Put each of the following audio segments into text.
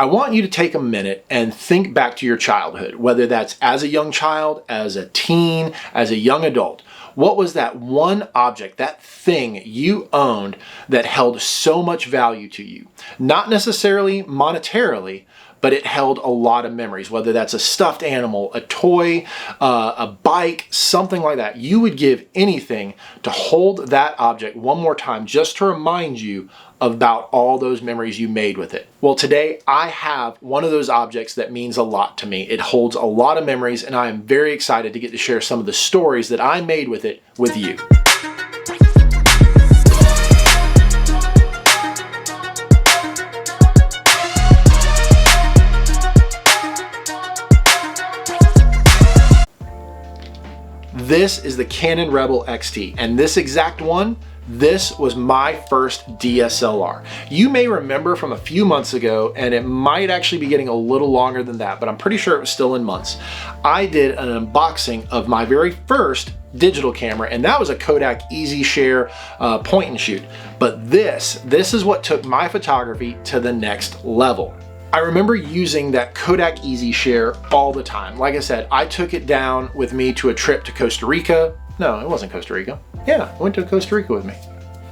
I want you to take a minute and think back to your childhood, whether that's as a young child, as a teen, as a young adult. What was that one object, that thing you owned that held so much value to you? Not necessarily monetarily, but it held a lot of memories, whether that's a stuffed animal, a toy, a bike, something like that. You would give anything to hold that object one more time just to remind you about all those memories you made with it. Well, today I have one of those objects that means a lot to me. It holds a lot of memories, and I am very excited to get to share some of the stories that I made with it with you. This is the Canon Rebel XT, and this exact one, this was my first DSLR. You may remember from a few months ago, and it might actually be getting a little longer than that, but I'm pretty sure it was still in months. I did an unboxing of my very first digital camera, and that was a Kodak EasyShare point and shoot. But this is what took my photography to the next level. I remember using that Kodak EasyShare all the time. Like I said, I took it down with me to a trip to Costa Rica. No, it wasn't Costa Rica. Yeah, I went to Costa Rica with me.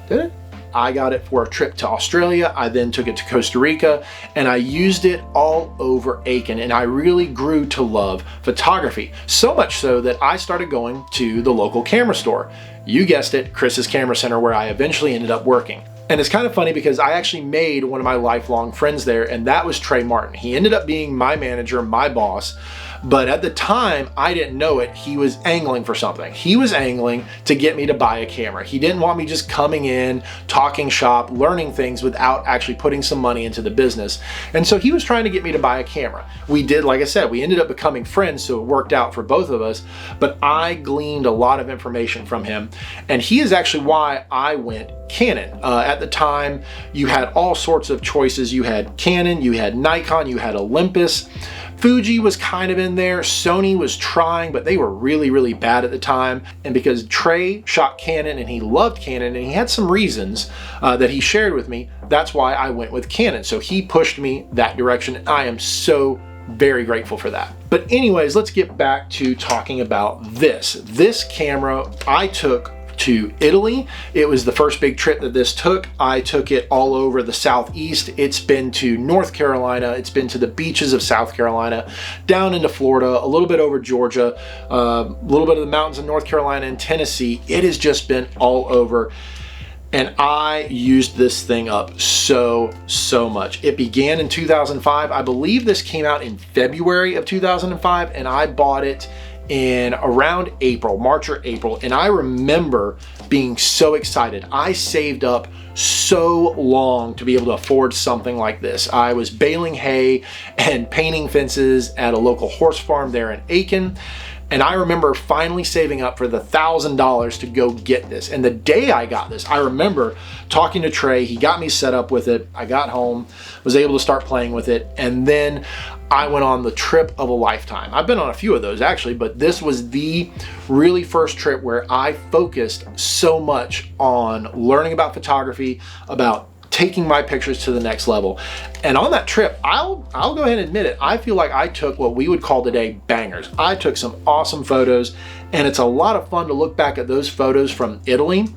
Did it? I got it for a trip to Australia. I then took it to Costa Rica, and I used it all over Aiken, and I really grew to love photography. So much so that I started going to the local camera store. You guessed it, Chris's Camera Center, where I eventually ended up working. And it's kind of funny because I actually made one of my lifelong friends there, and that was Trey Martin. He ended up being my manager, my boss. But at the time, I didn't know it. He was angling for something. He was angling to get me to buy a camera. He didn't want me just coming in, talking shop, learning things without actually putting some money into the business. And so he was trying to get me to buy a camera. We did, like I said, we ended up becoming friends, so it worked out for both of us. But I gleaned a lot of information from him. And he is actually why I went Canon. At the time, you had all sorts of choices. You had Canon, you had Nikon, you had Olympus. Fuji was kind of in there. Sony was trying, but they were really, really bad at the time. And because Trey shot Canon and he loved Canon and he had some reasons that he shared with me, that's why I went with Canon. So he pushed me that direction, and I am so very grateful for that. But anyways, let's get back to talking about this. This camera I took to Italy. It was the first big trip that this took. I took it all over the Southeast. It's been to North Carolina. It's been to the beaches of South Carolina, down into Florida, a little bit over Georgia, a little bit of the mountains of North Carolina and Tennessee. It has just been all over. And I used this thing up so much. It began in 2005. I believe this came out in February of 2005, and I bought it in around April, March or April, and I remember being so excited. I saved up so long to be able to afford something like this. I was baling hay and painting fences at a local horse farm there in Aiken, and I remember finally saving up for the $1,000 to go get this. And the day I got this, I remember talking to Trey. He got me set up with it. I got home, was able to start playing with it, and then I went on the trip of a lifetime. I've been on a few of those actually, but this was the really first trip where I focused so much on learning about photography, about taking my pictures to the next level. And on that trip, I'll go ahead and admit it, I feel like I took what we would call today bangers. I took some awesome photos, and it's a lot of fun to look back at those photos from Italy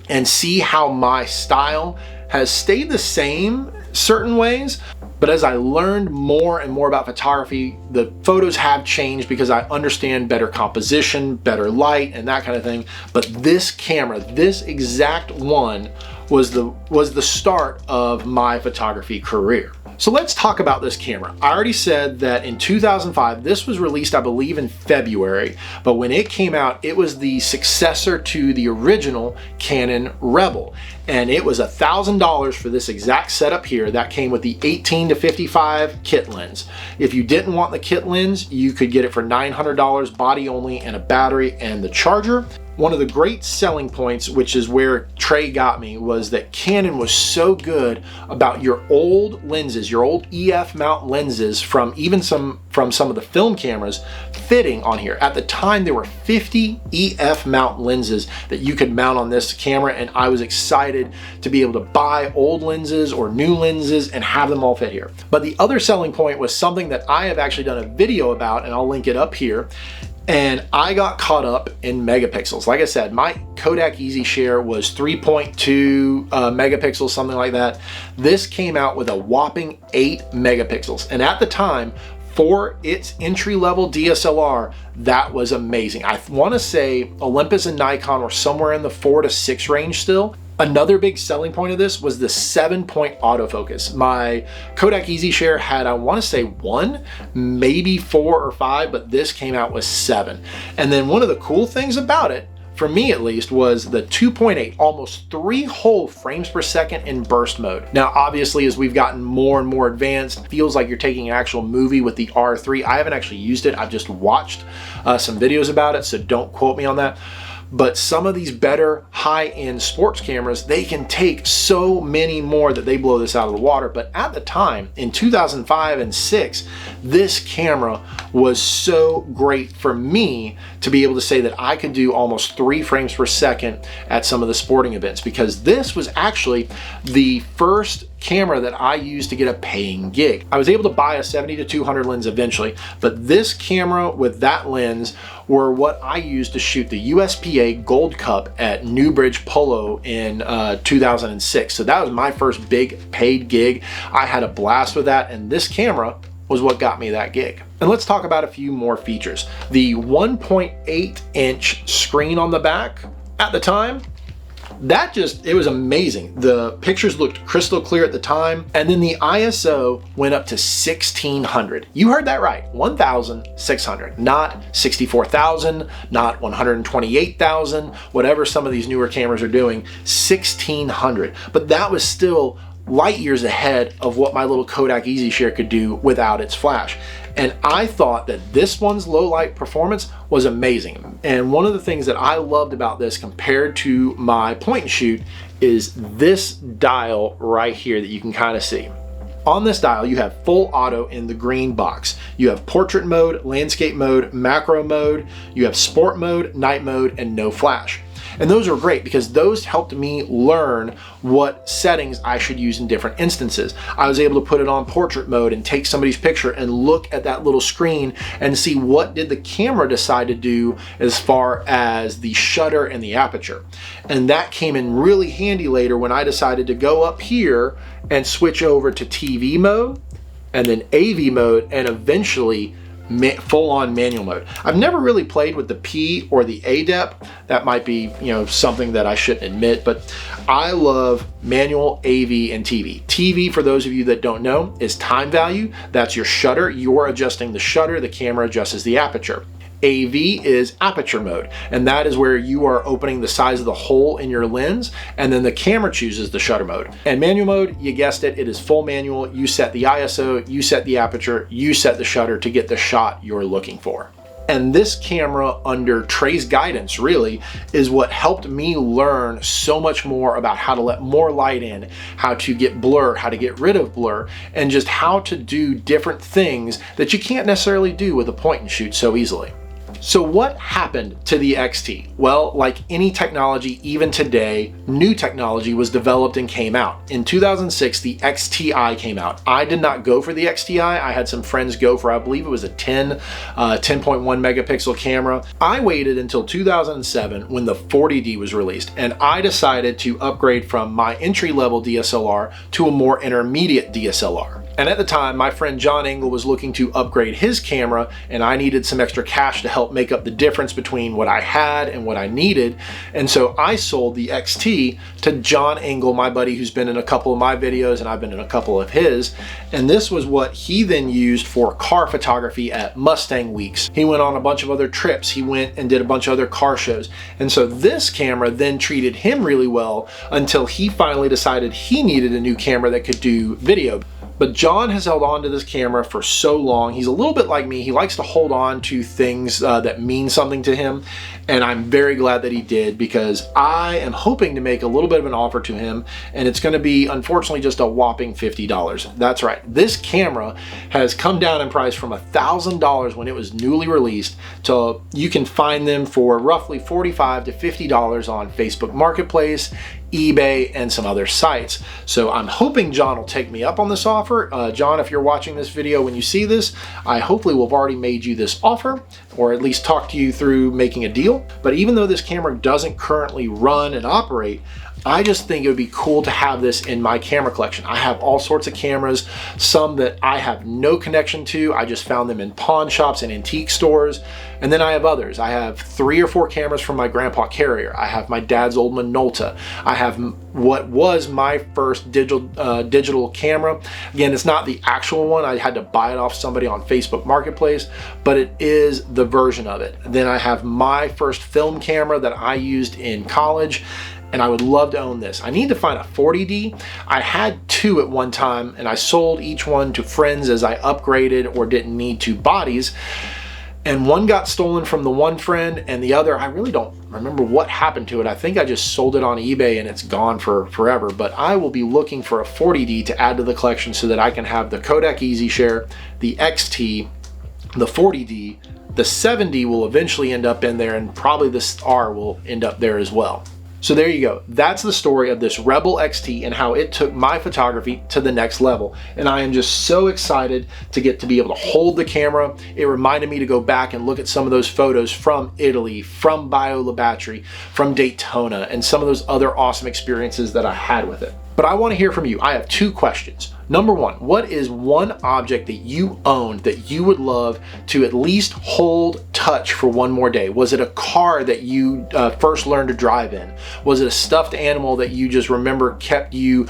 and see how my style has stayed the same certain ways. But as I learned more and more about photography, the photos have changed because I understand better composition, better light, and that kind of thing. But this camera, this exact one, was the start of my photography career. So let's talk about this camera. I already said that in 2005, this was released, I believe, in February, but when it came out, it was the successor to the original Canon Rebel. And it was $1,000 for this exact setup here. That came with the 18-55 kit lens. If you didn't want the kit lens, you could get it for $900 body only and a battery and the charger. One of the great selling points, which is where Trey got me, was that Canon was so good about your old lenses, your old EF mount lenses from some of the film cameras fitting on here. At the time, there were 50 EF mount lenses that you could mount on this camera, and I was excited to be able to buy old lenses or new lenses and have them all fit here. But the other selling point was something that I have actually done a video about, and I'll link it up here. And I got caught up in megapixels. Like I said, my Kodak EasyShare was 3.2 megapixels, something like that. This came out with a whopping 8 megapixels. And at the time, for its entry-level DSLR, that was amazing. I want to say Olympus and Nikon were somewhere in the 4 to 6 range still. Another big selling point of this was the 7-point autofocus. My Kodak EasyShare had, I want to say 1, maybe 4 or 5, but this came out with 7. And then one of the cool things about it, for me at least, was the 2.8, almost 3 whole frames per second in burst mode. Now, obviously, as we've gotten more and more advanced, it feels like you're taking an actual movie with the R3. I haven't actually used it. I've just watched some videos about it, so don't quote me on that. But some of these better high-end sports cameras, they can take so many more that they blow this out of the water. But at the time, in 2005 and 6, this camera was so great for me to be able to say that I could do almost 3 frames per second at some of the sporting events, because this was actually the first camera that I used to get a paying gig. I was able to buy a 70-200 lens eventually, but this camera with that lens were what I used to shoot the USPA Gold Cup at Newbridge Polo in 2006. So that was my first big paid gig. I had a blast with that, and this camera was what got me that gig. And let's talk about a few more features. The 1.8-inch screen on the back at the time, it was amazing. The pictures looked crystal clear at the time. And then the ISO went up to 1600. You heard that right, 1,600, not 64,000, not 128,000, whatever some of these newer cameras are doing, 1600. But that was still light years ahead of what my little Kodak EasyShare could do without its flash. And I thought that this one's low light performance was amazing. And one of the things that I loved about this compared to my point and shoot is this dial right here that you can kind of see. On this dial, you have full auto in the green box. You have portrait mode, landscape mode, macro mode, you have sport mode, night mode, and no flash. And those are great because those helped me learn what settings I should use in different instances. I was able to put it on portrait mode and take somebody's picture and look at that little screen and see what did the camera decide to do as far as the shutter and the aperture. And that came in really handy later when I decided to go up here and switch over to TV mode and then AV mode and eventually full-on manual mode. I've never really played with the P or the A depth. That might be, something that I shouldn't admit, but I love manual, AV, and TV. TV, for those of you that don't know, is time value. That's your shutter. You're adjusting the shutter, the camera adjusts the aperture. AV is aperture mode, and that is where you are opening the size of the hole in your lens, and then the camera chooses the shutter mode. And manual mode, you guessed it, it is full manual. You set the ISO, you set the aperture, you set the shutter to get the shot you're looking for. And this camera, under Trey's guidance, really is what helped me learn so much more about how to let more light in, how to get blur, how to get rid of blur, and just how to do different things that you can't necessarily do with a point and shoot so easily. So what happened to the XT? Well, like any technology, even today, new technology was developed and came out. In 2006, the XTI came out. I did not go for the XTI. I had some friends go for, I believe it was a 10.1 megapixel camera. I waited until 2007 when the 40D was released, and I decided to upgrade from my entry-level DSLR to a more intermediate DSLR. And at the time, my friend John Engel was looking to upgrade his camera, and I needed some extra cash to help make up the difference between what I had and what I needed. And so I sold the XT to John Engel, my buddy who's been in a couple of my videos, and I've been in a couple of his. And this was what he then used for car photography at Mustang Weeks. He went on a bunch of other trips. He went and did a bunch of other car shows. And so this camera then treated him really well until he finally decided he needed a new camera that could do video. But John has held on to this camera for so long. He's a little bit like me. He likes to hold on to things that mean something to him. And I'm very glad that he did, because I am hoping to make a little bit of an offer to him, and it's going to be, unfortunately, just a whopping $50. That's right. This camera has come down in price from $1,000 when it was newly released to, you can find them for roughly $45 to $50 on Facebook Marketplace, eBay, and some other sites. So I'm hoping John will take me up on this offer. John, if you're watching this video when you see this, I hopefully will have already made you this offer, or at least talk to you through making a deal. But even though this camera doesn't currently run and operate, I just think it would be cool to have this in my camera collection. I have all sorts of cameras, some that I have no connection to. I just found them in pawn shops and antique stores. And then I have others. I have 3 or 4 cameras from my grandpa Carrier. I have my dad's old Minolta. I have what was my first digital camera. Again, it's not the actual one. I had to buy it off somebody on Facebook Marketplace, but it is the version of it. Then I have my first film camera that I used in college, and I would love to own this. I need to find a 40D. I had 2 at one time, and I sold each one to friends as I upgraded or didn't need 2 bodies. And one got stolen from the one friend, and the other, I really don't remember what happened to it. I think I just sold it on eBay and it's gone for forever. But I will be looking for a 40D to add to the collection so that I can have the Kodak EasyShare, the XT, the 40D, the 7D will eventually end up in there, and probably this R will end up there as well. So there you go. That's the story of this Rebel XT and how it took my photography to the next level. And I am just so excited to get to be able to hold the camera. It reminded me to go back and look at some of those photos from Italy, from Bio La Battery, from Daytona, and some of those other awesome experiences that I had with it. But I want to hear from you. I have 2 questions. Number 1, what is one object that you owned that you would love to at least hold, touch for one more day? Was it a car that you first learned to drive in? Was it a stuffed animal that you just remember kept you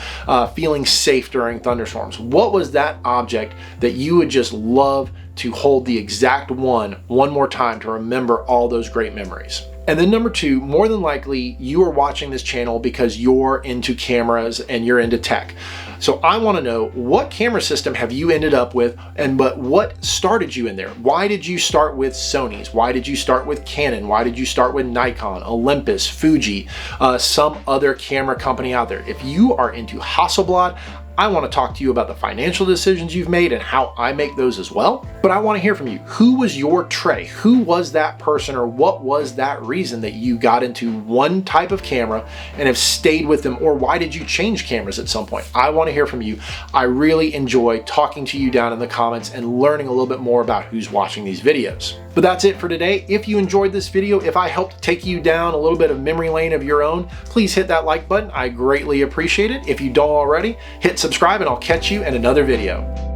feeling safe during thunderstorms? What was that object that you would just love to hold the exact one more time to remember all those great memories? And then number 2, more than likely you are watching this channel because you're into cameras and you're into tech. So I want to know, what camera system have you ended up with, but what started you in there? Why did you start with Sony's? Why did you start with Canon? Why did you start with Nikon, Olympus, Fuji, some other camera company out there? If you are into Hasselblad, I want to talk to you about the financial decisions you've made and how I make those as well. But I want to hear from you. Who was your Trey? Who was that person, or what was that reason that you got into one type of camera and have stayed with them? Or why did you change cameras at some point? I want to hear from you. I really enjoy talking to you down in the comments and learning a little bit more about who's watching these videos. But that's it for today. If you enjoyed this video, if I helped take you down a little bit of memory lane of your own, please hit that like button. I greatly appreciate it. If you don't already, hit subscribe, and I'll catch you in another video.